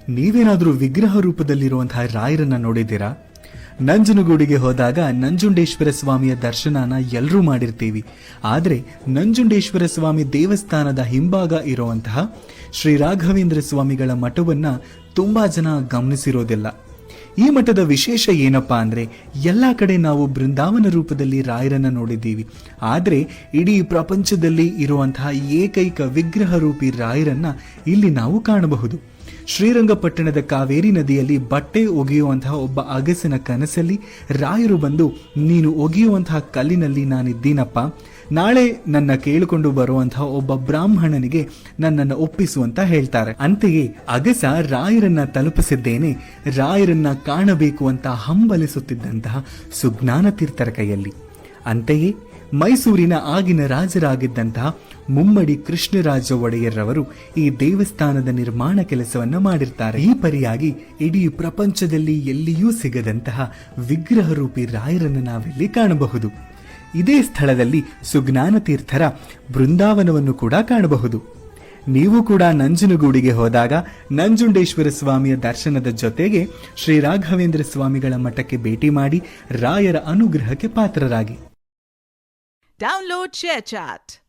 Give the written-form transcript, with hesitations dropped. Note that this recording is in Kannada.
ನೀವೇನಾದ್ರೂ ವಿಗ್ರಹ ರೂಪದಲ್ಲಿರುವಂತಹ ರಾಯರನ್ನ ನೋಡಿದ್ದೀರಾ? ನಂಜನಗೂಡಿಗೆ ಹೋದಾಗ ನಂಜುಂಡೇಶ್ವರ ಸ್ವಾಮಿಯ ದರ್ಶನನ ಎಲ್ಲರೂ ಮಾಡಿರ್ತೀವಿ. ಆದರೆ ನಂಜುಂಡೇಶ್ವರ ಸ್ವಾಮಿ ದೇವಸ್ಥಾನದ ಹಿಂಭಾಗ ಇರುವಂತಹ ಶ್ರೀ ರಾಘವೇಂದ್ರ ಸ್ವಾಮಿಗಳ ಮಠವನ್ನ ತುಂಬಾ ಜನ ಗಮನಿಸಿರೋದಿಲ್ಲ. ಈ ಮಠದ ವಿಶೇಷ ಏನಪ್ಪಾ ಅಂದ್ರೆ, ಎಲ್ಲಾ ಕಡೆ ನಾವು ಬೃಂದಾವನ ರೂಪದಲ್ಲಿ ರಾಯರನ್ನ ನೋಡಿದ್ದೀವಿ. ಆದರೆ ಇಡೀ ಪ್ರಪಂಚದಲ್ಲಿ ಇರುವಂತಹ ಏಕೈಕ ವಿಗ್ರಹ ರೂಪಿ ರಾಯರನ್ನ ಇಲ್ಲಿ ನಾವು ಕಾಣಬಹುದು. ಶ್ರೀರಂಗಪಟ್ಟಣದ ಕಾವೇರಿ ನದಿಯಲ್ಲಿ ಬಟ್ಟೆ ಒಗೆಯುವಂತಹ ಒಬ್ಬ ಅಗಸಿನ ಕನಸಲ್ಲಿ ರಾಯರು ಬಂದು, ನೀನು ಒಗೆಯುವಂತಹ ಕಲ್ಲಿನಲ್ಲಿ ನಾನಿದ್ದೀನಪ್ಪ, ನಾಳೆ ನನ್ನ ಕೇಳಿಕೊಂಡು ಬರುವಂತಹ ಒಬ್ಬ ಬ್ರಾಹ್ಮಣನಿಗೆ ನನ್ನನ್ನು ಒಪ್ಪಿಸುವಂತ ಹೇಳ್ತಾರೆ. ಅಂತೆಯೇ ಅಗಸ ರಾಯರನ್ನ ತಲುಪಿಸಿದ್ದೇನೆ, ರಾಯರನ್ನ ಕಾಣಬೇಕು ಅಂತ ಹಂಬಲಿಸುತ್ತಿದ್ದಂತಹ ಸುಜ್ಞಾನ ತೀರ್ಥರ ಕೈಯಲ್ಲಿ. ಅಂತೆಯೇ ಮೈಸೂರಿನ ಆಗಿನ ರಾಜರಾಗಿದ್ದಂತಹ ಮುಮ್ಮಡಿ ಕೃಷ್ಣರಾಜ ಒಡೆಯರ್ರವರು ಈ ದೇವಸ್ಥಾನದ ನಿರ್ಮಾಣ ಕೆಲಸವನ್ನ ಮಾಡಿರ್ತಾರೆ. ಈ ಪರಿಯಾಗಿ ಇಡೀ ಪ್ರಪಂಚದಲ್ಲಿ ಎಲ್ಲಿಯೂ ಸಿಗದಂತಹ ವಿಗ್ರಹ ರೂಪಿ ರಾಯರನ್ನು ನಾವಿಲ್ಲಿ ಕಾಣಬಹುದು. ಇದೇ ಸ್ಥಳದಲ್ಲಿ ಸುಜ್ಞಾನ ತೀರ್ಥರ ಬೃಂದಾವನವನ್ನು ಕೂಡ ಕಾಣಬಹುದು. ನೀವು ಕೂಡ ನಂಜನಗೂಡಿಗೆ ಹೋದಾಗ ನಂಜುಂಡೇಶ್ವರ ಸ್ವಾಮಿಯ ದರ್ಶನದ ಜೊತೆಗೆ ಶ್ರೀ ರಾಘವೇಂದ್ರ ಸ್ವಾಮಿಗಳ ಮಠಕ್ಕೆ ಭೇಟಿ ಮಾಡಿ ರಾಯರ ಅನುಗ್ರಹಕ್ಕೆ ಪಾತ್ರರಾಗಿ. Download ShareChat.